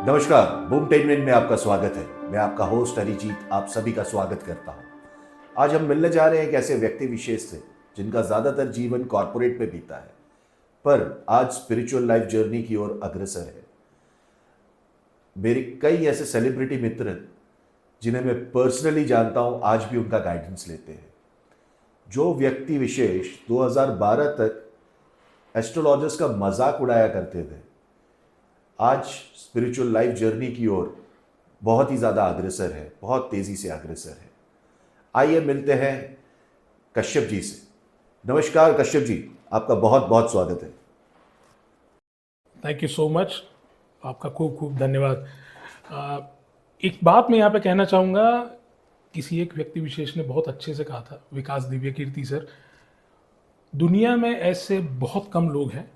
नमस्कार, बूमटेनमेंट में आपका स्वागत है। मैं आपका होस्ट अरिजीत आप सभी का स्वागत करता हूं। आज हम मिलने जा रहे हैं एक ऐसे व्यक्ति विशेष से जिनका ज़्यादातर जीवन कॉरपोरेट में बीता है, पर आज स्पिरिचुअल लाइफ जर्नी की ओर अग्रसर है। मेरे कई ऐसे सेलिब्रिटी मित्र जिन्हें मैं पर्सनली जानता हूं, आज भी उनका गाइडेंस लेते हैं। जो व्यक्ति विशेष 2012 तक एस्ट्रोलॉजर्स का मजाक उड़ाया करते थे, आज स्पिरिचुअल लाइफ जर्नी की ओर बहुत ही ज़्यादा अग्रसर है, बहुत तेज़ी से अग्रसर है। आइए मिलते हैं कश्यप जी से। नमस्कार कश्यप जी, आपका बहुत बहुत स्वागत है। थैंक यू सो मच, आपका खूब खूब धन्यवाद। एक बात मैं यहाँ पे कहना चाहूँगा, किसी एक व्यक्ति विशेष ने बहुत अच्छे से कहा था, विकास दिव्य कीर्ति सर, दुनिया में ऐसे बहुत कम लोग हैं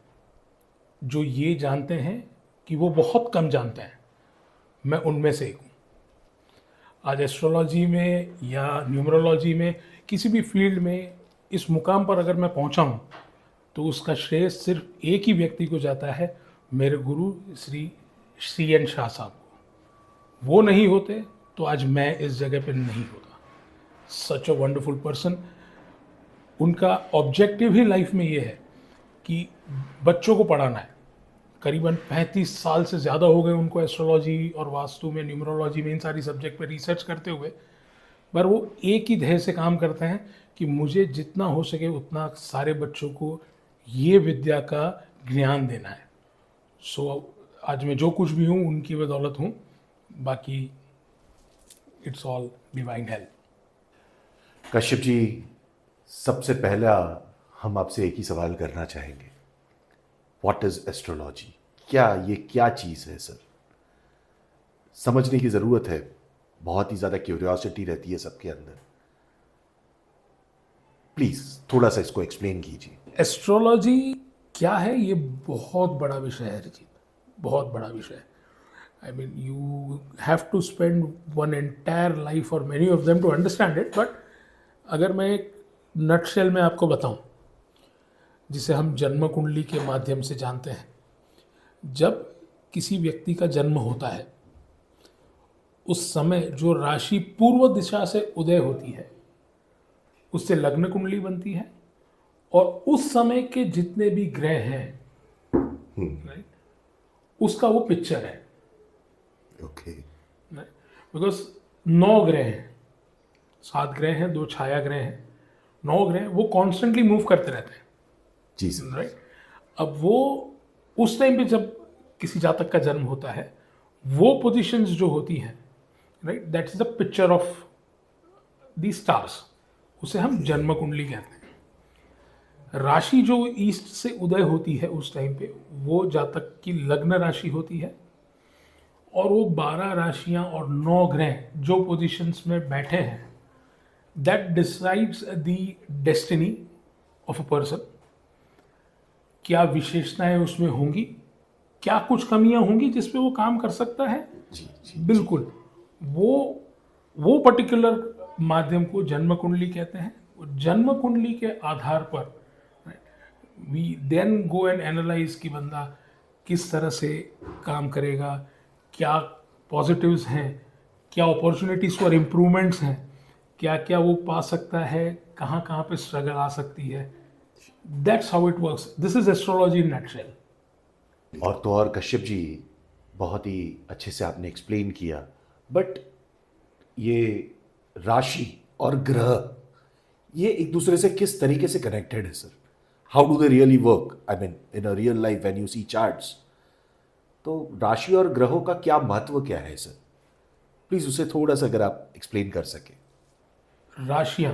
जो ये जानते हैं कि वो बहुत कम जानते हैं। मैं उनमें से एक हूँ। आज एस्ट्रोलॉजी में या न्यूमरोलॉजी में किसी भी फील्ड में इस मुकाम पर अगर मैं पहुँचा हूँ तो उसका श्रेय सिर्फ एक ही व्यक्ति को जाता है, मेरे गुरु श्री एन शाह साहब को। वो नहीं होते तो आज मैं इस जगह पे नहीं होता। सच अ वंडरफुल पर्सन। उनका ऑब्जेक्टिव ही लाइफ में ये है कि बच्चों को पढ़ाना है। करीबन 35 साल से ज़्यादा हो गए उनको एस्ट्रोलॉजी और वास्तु में, न्यूमरोलॉजी में, इन सारी सब्जेक्ट पे रिसर्च करते हुए, पर वो एक ही ध्येय से काम करते हैं कि मुझे जितना हो सके उतना सारे बच्चों को ये विद्या का ज्ञान देना है। आज मैं जो कुछ भी हूँ उनकी बदौलत हूँ, बाकी it's all divine help. Kashyap ji, सबसे पहला हम आपसे एक ही सवाल करना चाहेंगे, व्हाट इज एस्ट्रोलॉजी? क्या चीज़ है सर? समझने की ज़रूरत है, बहुत ही ज़्यादा क्यूरियोसिटी रहती है सबके अंदर। प्लीज़ थोड़ा सा इसको एक्सप्लेन कीजिए। एस्ट्रोलॉजी क्या है, ये बहुत बड़ा विषय है जी, बहुत बड़ा विषय। I mean you have to spend one entire life और many of them to understand it. But अगर मैं एक नटशेल में आपको बताऊं, जिसे हम जन्म कुंडली के माध्यम से जानते हैं, जब किसी व्यक्ति का जन्म होता है उस समय जो राशि पूर्व दिशा से उदय होती है उससे लग्न कुंडली बनती है, और उस समय के जितने भी ग्रह हैं, राइट, उसका वो पिक्चर है। ओके। बिकॉज 9 ग्रह हैं, 7 ग्रह हैं, 2 छाया ग्रह हैं, 9 ग्रह वो कॉन्स्टेंटली मूव करते रहते हैं जी सर। राइट। अब वो उस टाइम पे जब किसी जातक का जन्म होता है, वो पोजीशंस जो होती हैं, right, that is the picture of the stars, उसे हम जन्म कुंडली कहते हैं। राशि जो ईस्ट से उदय होती है उस टाइम पे, वो जातक की लग्न राशि होती है, और वो 12 राशियां और 9 ग्रह जो पोजीशंस में बैठे हैं, that decides the destiny of a person. क्या विशेषताएं उसमें होंगी, क्या कुछ कमियां होंगी जिस पे वो काम कर सकता है। जी बिल्कुल। वो पर्टिकुलर माध्यम को जन्म कुंडली कहते हैं। जन्म कुंडली के आधार पर we then go and analyse कि बंदा किस तरह से काम करेगा, क्या पॉजिटिव्स हैं, क्या अपॉर्चुनिटीज़ फॉर इम्प्रूवमेंट्स हैं, क्या क्या वो पा सकता है, कहाँ कहाँ पे स्ट्रगल आ सकती है। That's how it works. This is astrology in nutshell. और तो और कश्यप जी, बहुत ही अच्छे से आपने एक्सप्लेन किया, बट ये राशि और ग्रह, ये एक दूसरे से किस तरीके से कनेक्टेड है sir? How do they really work? I mean in a real life when you see charts, तो राशि और ग्रहों का क्या महत्व क्या है सर? प्लीज उसे थोड़ा सा अगर आप एक्सप्लेन कर सके। राशियां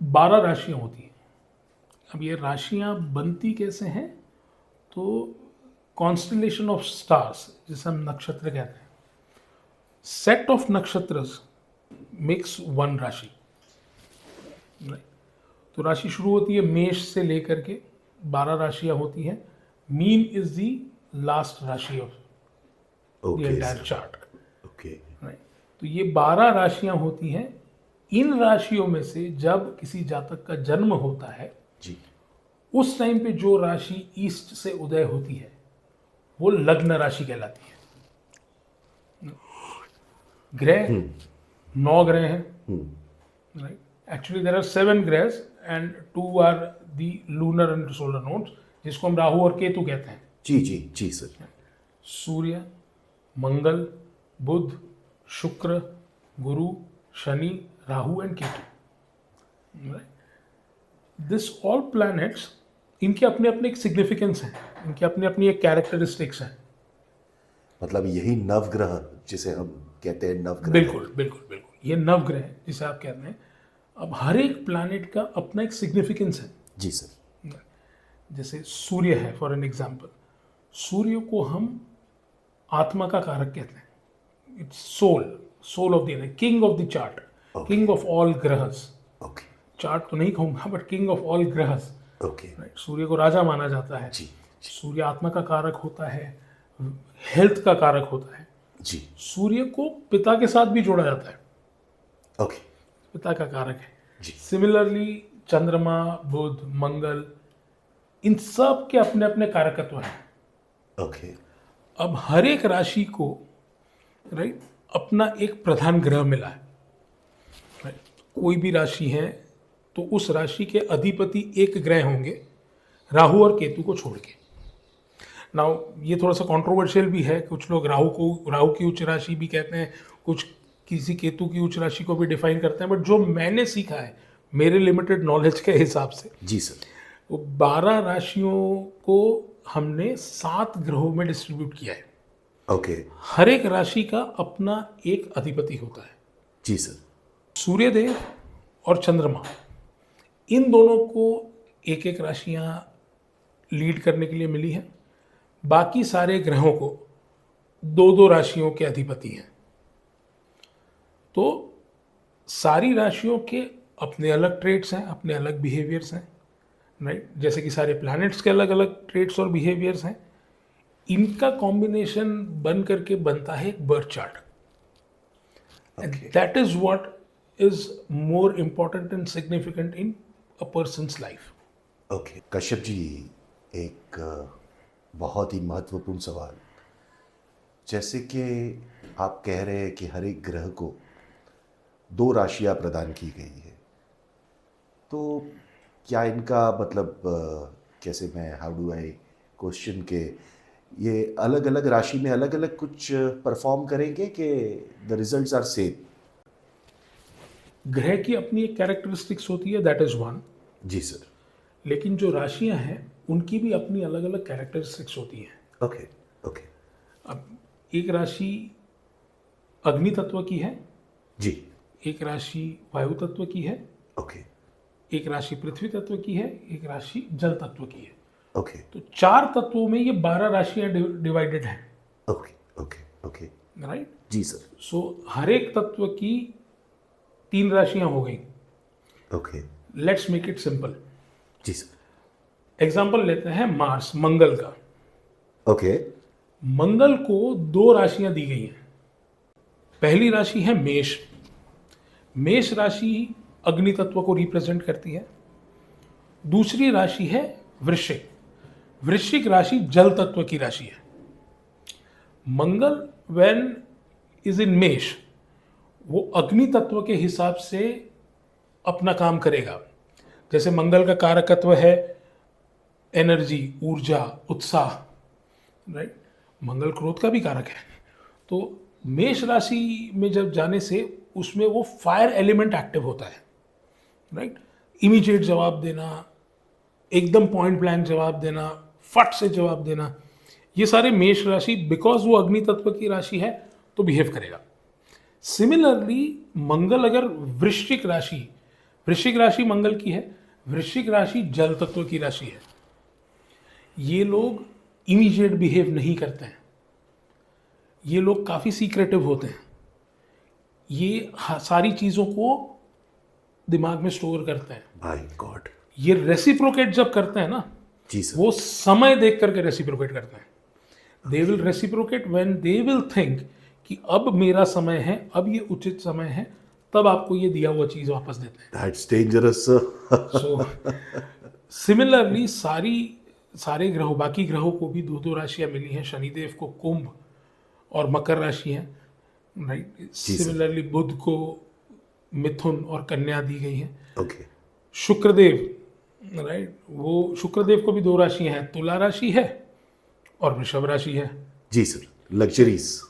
12 राशियां होती हैं। अब ये राशियां बनती कैसे हैं? तो कॉन्स्टलेशन ऑफ स्टार्स, जिसे हम नक्षत्र कहते हैं, सेट ऑफ नक्षत्रस मेक्स वन राशि। तो राशि शुरू होती है मेष से लेकर के 12 राशियां होती हैं। मीन इज दी लास्ट राशि of the entire chart. Okay. तो ये 12 राशियां होती हैं। इन राशियों में से जब किसी जातक का जन्म होता है जी, उस टाइम पे जो राशि ईस्ट से उदय होती है वो लग्न राशि कहलाती है। ग्रह 9 ग्रह हैं, राइट। एक्चुअली देयर आर 7 ग्रहs and 2 are the lunar and solar nodes, जिसको हम राहु और केतु कहते हैं। जी जी जी सर। सूर्य, मंगल, बुध, शुक्र, गुरु, Shani, Rahu and Ketu. This all planets, इनके अपने अपने एक सिग्निफिकेंस है, इनके अपनी अपनी एक कैरेक्टरिस्टिक्स हैं। मतलब यही नवग्रह जिसे हम कहते हैं नवग्रह। बिल्कुल बिल्कुल बिल्कुल, ये नवग्रह है जिसे आप कहते हैं। अब हर एक प्लैनेट का अपना एक सिग्निफिकेंस है। जी सर। जैसे सूर्य है, फॉर एन एग्जाम्पल, सूर्य को हम आत्मा का कारक कहते हैं। It's soul of the, king of the chart, king of all ग्रहस। ओके चार्ट तो नहीं कहूंगा, बट किंग ऑफ ऑल ग्रहस। ओके। सूर्य को राजा माना जाता है। जी सूर्य आत्मा का कारक होता है, हेल्थ का कारक होता है। जी। सूर्य को पिता के साथ भी जोड़ा जाता है, ओके। पिता का कारक है। जी। सिमिलरली चंद्रमा, बुध, मंगल, इन सब के अपने अपने कारकत्व हैं। ओके। अब हर एक राशि को, राइट, अपना एक प्रधान ग्रह मिला है। राइट, कोई भी राशि है तो उस राशि के अधिपति एक ग्रह होंगे, राहु और केतु को छोड़ के। नाउ ये थोड़ा सा कंट्रोवर्शियल भी है, कुछ लोग राहु की उच्च राशि भी कहते हैं, कुछ किसी केतु की उच्च राशि को भी डिफाइन करते हैं, बट जो मैंने सीखा है मेरे लिमिटेड नॉलेज के हिसाब से, जी सर, वो 12 राशियों को हमने 7 ग्रहों में डिस्ट्रीब्यूट किया है। ओके। हर एक राशि का अपना एक अधिपति होता है। जी सर। सूर्यदेव और चंद्रमा, इन दोनों को एक एक राशियां लीड करने के लिए मिली हैं। बाकी सारे ग्रहों को 2-2 राशियों के अधिपति हैं। तो सारी राशियों के अपने अलग ट्रेट्स हैं, अपने अलग बिहेवियर्स हैं, राइट। जैसे कि सारे प्लैनेट्स के अलग अलग ट्रेट्स और बिहेवियर्स हैं। इनका कॉम्बिनेशन बन करके बनता है एक birth chart. That is what is more important and significant in a person's life. Okay Kashyap ji, एक बहुत ही महत्वपूर्ण सवाल, जैसे कि आप कह रहे हैं कि हर एक ग्रह को 2 राशियां प्रदान की गई है, तो क्या इनका मतलब कैसे मैं हाउ डू आई क्वेश्चन के ये अलग अलग राशि में अलग अलग कुछ परफॉर्म करेंगे कि द रिजल्ट्स आर सेम? ग्रह की अपनी एक कैरेक्टरिस्टिक्स होती है, दैट इज वन। जी सर। लेकिन जो राशियां हैं उनकी भी अपनी अलग अलग कैरेक्टरिस्टिक्स होती हैं। Okay okay. अब एक राशि अग्नि तत्व की है, जी। एक राशि वायु तत्व की है, ओके एक राशि पृथ्वी तत्व की है, एक राशि जल तत्व की है। ओके तो 4 तत्वों में ये 12 राशियां डिवाइडेड हैं, ओके ओके ओके। राइट। जी सर। सो हर एक तत्व की 3 राशियां हो गई। Okay. Let's make it simple. जी सर। एग्जाम्पल लेते हैं मार्स, मंगल का। ओके। मंगल को 2 राशियां दी गई हैं। पहली राशि है मेष। मेष राशि अग्नि तत्व को रिप्रेजेंट करती है। दूसरी राशि है वृश्चिक। वृश्चिक राशि जल तत्व की राशि है। मंगल व्हेन इज इन मेष, वो अग्नि तत्व के हिसाब से अपना काम करेगा। जैसे मंगल का कारकत्व है एनर्जी, ऊर्जा, उत्साह, राइट। मंगल क्रोध का भी कारक है। तो मेष राशि में जब जाने से उसमें वो फायर एलिमेंट एक्टिव होता है, राइट। इमीडिएट जवाब देना, एकदम पॉइंट ब्लैंक जवाब देना, फट से जवाब देना, ये सारे मेष राशि, बिकॉज वो अग्नि तत्व की राशि है तो बिहेव करेगा। सिमिलरली मंगल अगर वृश्चिक राशि मंगल की है, वृश्चिक राशि जल तत्व की राशि है, ये लोग इमीडिएट बिहेव नहीं करते हैं। ये लोग काफ़ी सीक्रेटिव होते हैं। ये सारी चीज़ों को दिमाग में स्टोर करते हैं। My God. ये रेसिप्रोकेट जब करते हैं ना, जी सर। वो समय देख करके रेसिप्रोकेट करते हैं। They will reciprocate when they will think कि अब मेरा समय है, अब ये उचित समय है, तब आपको ये दिया हुआ चीज़ वापस देते हैं। That's dangerous. सो सिमिलरली सारे ग्रहों, बाकी ग्रहों को भी दो दो राशियां मिली हैं। शनिदेव को कुंभ और मकर राशि है, राइट। जी सर। सिमिलरली बुध को मिथुन और कन्या दी गई है। ओके। शुक्रदेव, राइट, वो शुक्रदेव को भी दो राशियां हैं, तुला राशि है और वृषभ राशि है। जी sir, luxuries.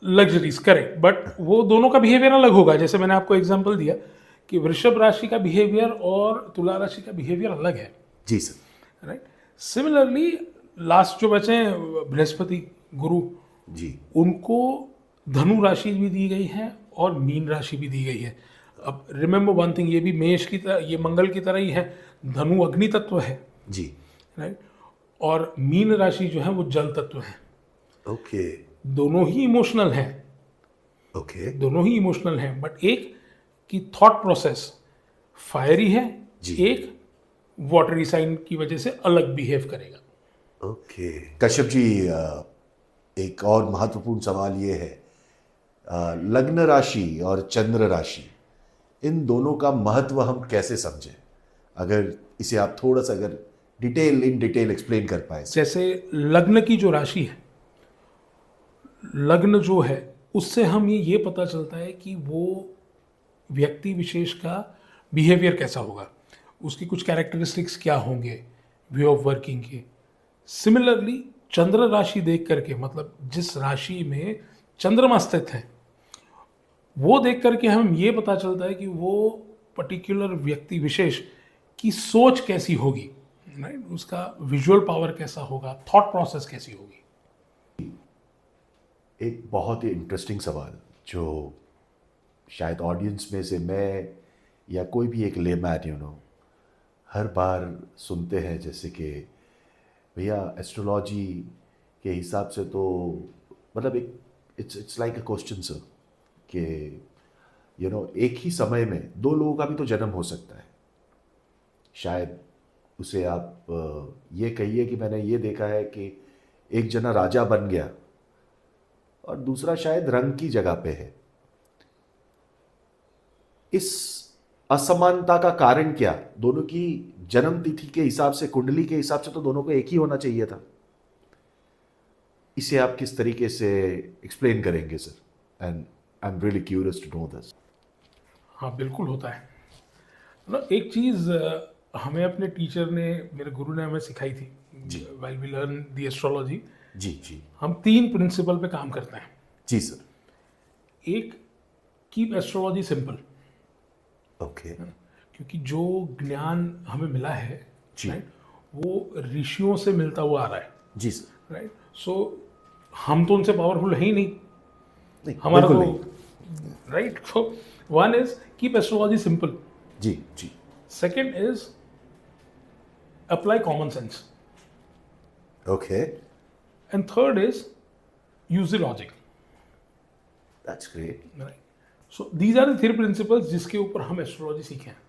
Luxuries, correct, but वो दोनों का बिहेवियर अलग होगा। जैसे मैंने आपको एग्जांपल दिया कि वृषभ राशि का बिहेवियर और तुला राशि का बिहेवियर अलग है, जी सर। राइट। सिमिलरली लास्ट जो बचे हैं बृहस्पति गुरु, जी। उनको धनु राशि भी दी गई है और मीन राशि भी दी गई है। अब रिमेंबर वन थिंग, ये भी मेष की तरह, ये मंगल की तरह ही है, धनु अग्नि तत्व है, जी। राइट, और मीन राशि जो है वो जल तत्व है। ओके। दोनों ही इमोशनल हैं, ओके। दोनों ही इमोशनल हैं, बट एक की थॉट प्रोसेस फायरी है, जी। एक वाटरी साइन की वजह से अलग बिहेव करेगा। ओके कश्यप जी, एक और महत्वपूर्ण सवाल ये है, लग्न राशि और चंद्र राशि, इन दोनों का महत्व हम कैसे समझें? अगर इसे आप थोड़ा सा अगर इन डिटेल एक्सप्लेन कर पाए। जैसे लग्न की जो राशि है, लग्न जो है, उससे हम ये पता चलता है कि वो व्यक्ति विशेष का बिहेवियर कैसा होगा, उसकी कुछ कैरेक्टरिस्टिक्स क्या होंगे वे ऑफ वर्किंग के। सिमिलरली चंद्र राशि देख करके, मतलब जिस राशि में चंद्रमा स्थित है, वो देख करके हम ये पता चलता है कि वो पर्टिकुलर व्यक्ति विशेष की सोच कैसी होगी, राइट, उसका विजुअल पावर कैसा होगा, थॉट प्रोसेस कैसी होगी। एक बहुत ही इंटरेस्टिंग सवाल जो शायद ऑडियंस में से मैं या कोई भी एक लेमैन हर बार सुनते हैं, जैसे कि भैया एस्ट्रोलॉजी के हिसाब से तो मतलब एक it's like a question sir कि एक ही समय में दो लोगों का भी तो जन्म हो सकता है। शायद उसे आप ये कहिए कि मैंने ये देखा है कि एक जना राजा बन गया और दूसरा शायद रंग की जगह पे है। इस असमानता का कारण क्या? दोनों की जन्म तिथि के हिसाब से, कुंडली के हिसाब से तो दोनों को एक ही होना चाहिए था। इसे आप किस तरीके से एक्सप्लेन करेंगे sir? And I am really curious to know this. हाँ, बिल्कुल होता है ना। एक चीज़ हमें अपने टीचर ने, मेरे गुरु ने हमें सिखाई थी, while we learn the astrology. जी जी। हम 3 प्रिंसिपल पे काम करते हैं। जी सर। एक, कीप एस्ट्रोलॉजी सिंपल। ओके। क्योंकि जो ज्ञान हमें मिला है, जी। राइट, वो ऋषियों से मिलता हुआ आ रहा है। जी सर। राइट, सो हम तो उनसे पावरफुल है ही नहीं, नहीं, हमारा बिल्कुल तो, नहीं। Right. So one is keep astrology simple. जी जी। Second is apply common sense. Okay. And third is use the logic. That's great. Right, so these are the 3 principles जिसके ऊपर हम एस्ट्रोलॉजी सीखे हैं।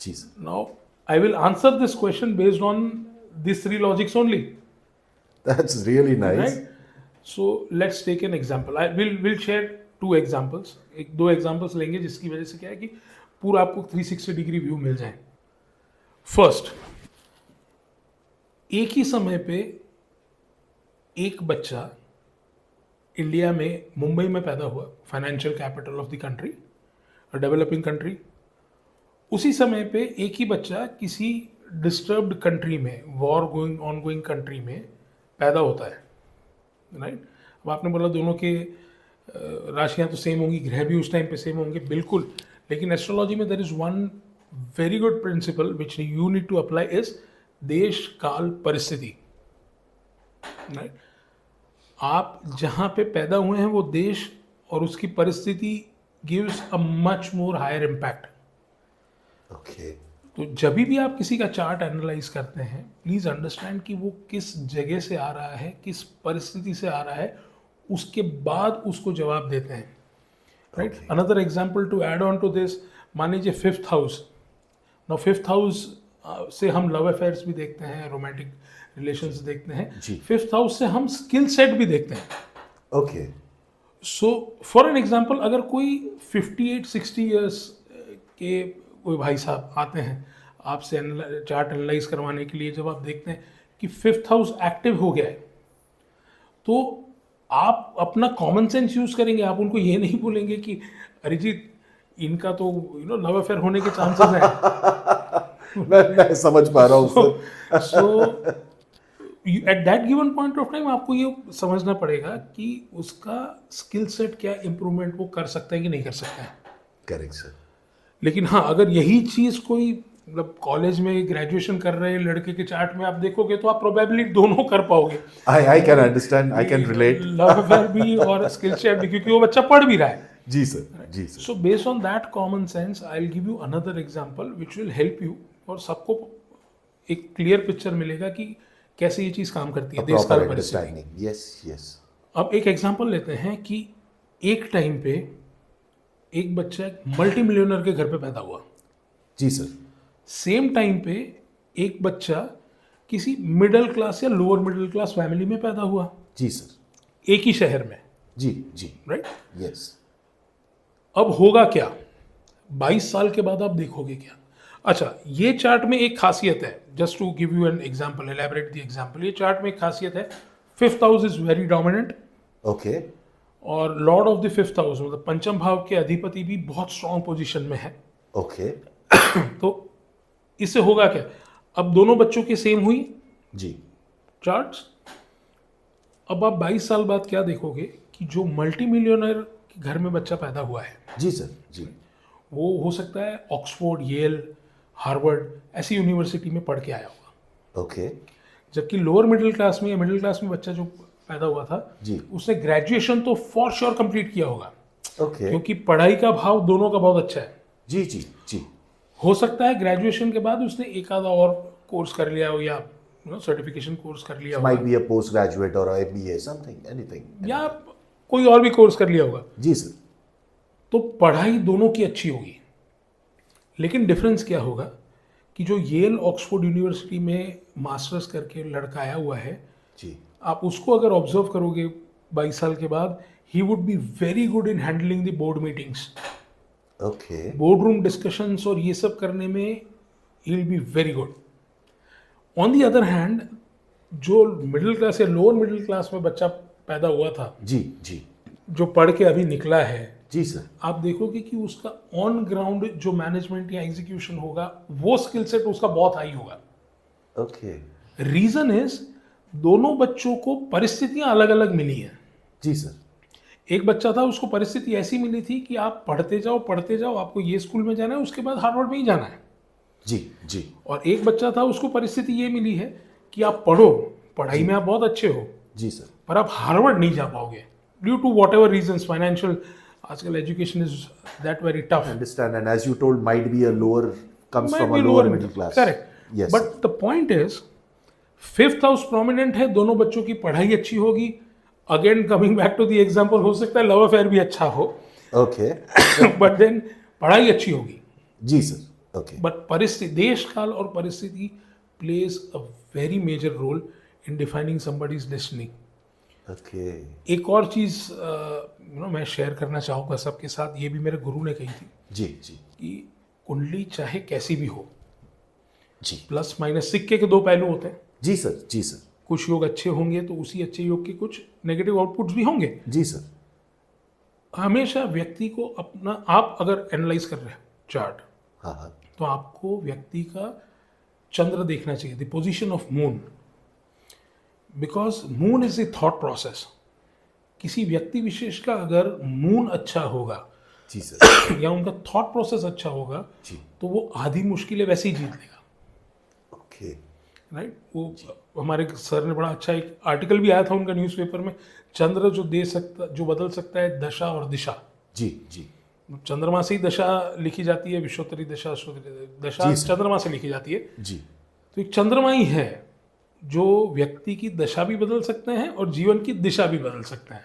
जी sir. Now I will answer this question based on this 3 logics only. That's really nice. Right? So let's take an example. We'll share 2 examples. 2 examples लेंगे जिसकी वजह से क्या है कि पूरा आपको 360 डिग्री व्यू मिल जाए। फर्स्ट, एक ही समय पे एक बच्चा इंडिया में, मुंबई में पैदा हुआ, financial capital of the country, developing country. उसी समय पे एक ही बच्चा किसी डिस्टर्ब्ड कंट्री में, वॉर ऑनगोइंग कंट्री में पैदा होता है, राइट। अब आपने बोला दोनों के राशियां तो सेम होंगी, ग्रह भी उस टाइम पे सेम होंगे, बिल्कुल। लेकिन एस्ट्रोलॉजी में there is one very good principle which you need to apply is देश काल परिस्थिति, राइट। आप जहाँ पे पैदा हुए हैं वो देश और उसकी परिस्थिति gives a much more higher impact. Okay. तो जब भी आप किसी का चार्ट एनालाइज करते हैं, प्लीज अंडरस्टैंड कि वो किस जगह से आ रहा है, किस परिस्थिति से आ रहा है, उसके बाद उसको जवाब देते हैं, right. Another example to add on to this, मान लीजिए 5th house. Now 5th house से हम लव अफेयर्स भी देखते हैं, रोमांटिक रिलेशंस देखते हैं। 5th हाउस से हम स्किल सेट भी देखते हैं। Okay. So for an example, अगर कोई 58-60 ईयर्स के कोई भाई साहब आते हैं आपसे चार्ट एनालाइज करवाने के लिए, जब आप देखते हैं कि 5th हाउस एक्टिव हो गया है, तो आप अपना कॉमन सेंस यूज करेंगे। आप उनको ये नहीं बोलेंगे कि अरिजीत इनका तो लव अफेयर होने के चांसेस हैं। मैं समझ पा रहा हूँ sir. So at that given point of time आपको ये समझना पड़ेगा कि उसका स्किल सेट क्या इम्प्रूवमेंट वो कर सकता है कि नहीं कर सकता है। Correct sir. लेकिन हाँ, अगर यही चीज़ कोई मतलब कॉलेज में ग्रेजुएशन कर रहे लड़के के चार्ट में आप देखोगे तो आप प्रोबेबली दोनों कर पाओगे, I can understand, I can relate. Love affair भी और स्किल सेट भी, क्योंकि वो बच्चा पढ़ भी रहा है। जी सर, जी sir. So based on that common sense, I'll give you another example which will help you, और सबको एक क्लियर पिक्चर मिलेगा कि कैसे ये चीज काम करती है देश काल परिस्थिति। Yes yes. अब एक एग्जांपल लेते हैं कि एक टाइम पे एक बच्चा एक मल्टी मिलियनर के घर पे पैदा हुआ। जी सर। सेम टाइम पे एक बच्चा किसी मिडिल क्लास या लोअर मिडिल क्लास फैमिली में पैदा हुआ। जी सर। एक ही शहर में। जी जी। राइट। यस। अब होगा क्या 22 साल के बाद आप देखोगे क्या? अच्छा, ये चार्ट में एक खासियत है, just to give you an example, elaborate the example. ये चार्ट में एक खासियत है, 5th house is very dominant. Okay. और lord of the 5th house मतलब पंचम भाव के अधिपति भी बहुत स्ट्रांग पोजीशन में है। ओके। तो इससे होगा क्या? अब दोनों बच्चों की सेम हुई जी चार्ट्स। अब आप 22 साल बाद क्या देखोगे कि जो मल्टी मिलियनर के घर में बच्चा पैदा हुआ है, जी सर जी, वो हो सकता है ऑक्सफोर्ड, येल, हार्वर्ड ऐसी यूनिवर्सिटी में पढ़ के आया होगा। ओके। जबकि लोअर मिडिल क्लास में या मिडिल क्लास में बच्चा जो पैदा हुआ था जी, उसने ग्रेजुएशन तो फॉर श्योर कंप्लीट किया होगा, ओके। क्योंकि पढ़ाई का भाव दोनों का बहुत अच्छा है। जी जी जी। हो सकता है ग्रेजुएशन के बाद उसने एक आधा और कोर्स कर लिया हो या सर्टिफिकेशन कोर्स कर लिया Might होगा, be a postgraduate or a MBA, something, anything. या कोई और भी कोर्स कर लिया होगा। जी सर। तो पढ़ाई दोनों की अच्छी होगी, लेकिन डिफरेंस क्या होगा कि जो येल ऑक्सफोर्ड यूनिवर्सिटी में मास्टर्स करके लड़का आया हुआ है, जी। आप उसको अगर ऑब्जर्व करोगे 22 साल के बाद, he would be very good in handling the board meetings, okay. Board room discussions और ये सब करने में he will be very good. On the other hand, जो मिडिल क्लास या लोअर मिडिल क्लास में बच्चा पैदा हुआ था, जी जी जो पढ़ के अभी निकला है, जी सर। आप देखोगे कि उसका ऑन ग्राउंड जो मैनेजमेंट या एग्जीक्यूशन होगा वो स्किल सेट उसका बहुत हाई होगा। ओके। रीजन इज दोनों बच्चों को परिस्थितियां अलग अलग मिली हैं। जी सर। एक बच्चा था, उसको परिस्थिति ऐसी मिली थी कि आप पढ़ते जाओ, आपको ये स्कूल में जाना है, उसके बाद हार्वर्ड में ही जाना है। जी जी और एक बच्चा था, उसको परिस्थिति ये मिली है कि आप पढ़ो, पढ़ाई में आप बहुत अच्छे हो, जी सर। पर आप हार्वर्ड नहीं जा पाओगे due to whatever reason, financial, आजकल education is that very tough. Understand, and as you told, might be a lower, comes Might from a be lower lower middle class. Correct. Yes. But the point is, 5th house prominent है, दोनों बच्चों की पढ़ाई अच्छी होगी। Again coming back to the example, हो सकता है लव अफेयर भी अच्छा हो, Okay. बट देन पढ़ाई अच्छी होगी। जी सर। Okay. बट परिस्थिति, देश काल और परिस्थिति plays a very major role in defining somebody's destiny. Okay. एक और चीज मैं शेयर करना चाहूँगा सबके साथ, ये भी मेरे गुरु ने कही थी जी जी कि कुंडली चाहे कैसी भी हो, जी प्लस माइनस सिक्के के दो पहलू होते हैं। जी सर। जी सर। कुछ योग अच्छे होंगे तो उसी अच्छे योग के कुछ नेगेटिव आउटपुट्स भी होंगे। जी सर। हमेशा व्यक्ति को अपना, आप अगर एनालाइज कर रहे हो चार्ट, हाँ हाँ। तो आपको व्यक्ति का चंद्र देखना चाहिए, the position of moon, because moon is a thought process. किसी व्यक्ति विशेष का अगर मून अच्छा होगा जी सर। या उनका थॉट प्रोसेस अच्छा होगा, जी। तो वो आधी मुश्किलें वैसे ही जीत लेगा। ओके। राइट। वो हमारे सर ने बड़ा अच्छा एक आर्टिकल भी आया था उनका न्यूज़पेपर में, चंद्र जो बदल सकता है दशा और दिशा। जी जी चंद्रमा से ही दशा लिखी जाती है, विश्वोत्तरी दशा, अश्वोत्तरी दशा जी सर। चंद्रमा से लिखी जाती है। जी। तो एक चंद्रमा ही है जो व्यक्ति की दशा भी बदल सकते हैं और जीवन की दिशा भी बदल सकते हैं।